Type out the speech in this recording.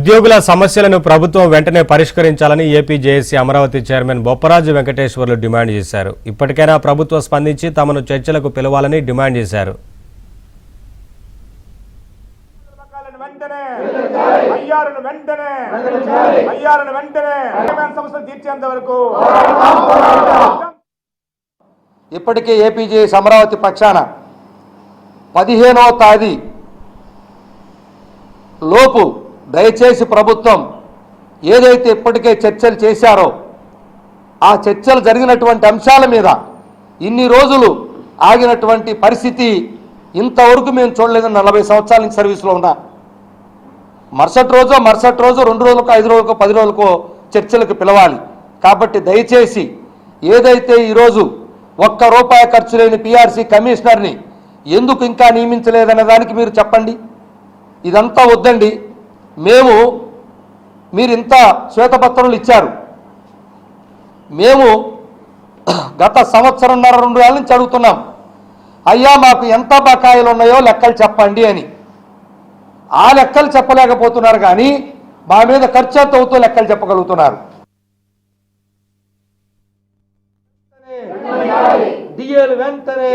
ఉద్యోగుల సమస్యలను ప్రభుత్వం వెంటనే పరిష్కరించాలని AP JAC Amaravati chairman Bopparaju Venkateswarlu demand చేశారు. ఇప్పటికైనా ప్రభుత్వం స్పందించి తమను చర్చలకు పిలవాలని డిమాండ్ చేశారు. ఇప్పటికే ఏపీ జేఏసీ అమరావతి పక్షాన 15వ తేదీ లోపు దయచేసి ప్రభుత్వం ఏదైతే ఇప్పటికే చర్చలు చేశారో ఆ చర్చలు జరిగినటువంటి అంశాల మీద ఇన్ని రోజులు ఆగినటువంటి పరిస్థితి ఇంతవరకు మేము చూడలేదు. 40 సంవత్సరాల నుంచి సర్వీస్లో ఉన్నా. మరుసటి రోజు 2 రోజులకు 5 రోజులకు 10 రోజులకు చర్చలకు పిలవాలి. కాబట్టి దయచేసి ఏదైతే ఈరోజు ₹1 ఖర్చు లేని పిఆర్సీ కమిషనర్ని ఎందుకు ఇంకా నియమించలేదనే దానికి మీరు చెప్పండి. ఇదంతా వద్దండి. మీరు ఇంత శ్వేతపత్రాలు ఇచ్చారు. మేము గత 1.5 సంవత్సరాల 2 ఏళ్ళ నుంచి అడుగుతున్నాం, అయ్యా మాకు ఎంత బకాయిలు ఉన్నాయో లెక్కలు చెప్పండి అని. ఆ లెక్కలు చెప్పలేకపోతున్నారు, కానీ మా మీద ఖర్చు ఎంత అవుతూ లెక్కలు చెప్పగలుగుతున్నారు. డిఏలు వెంటనే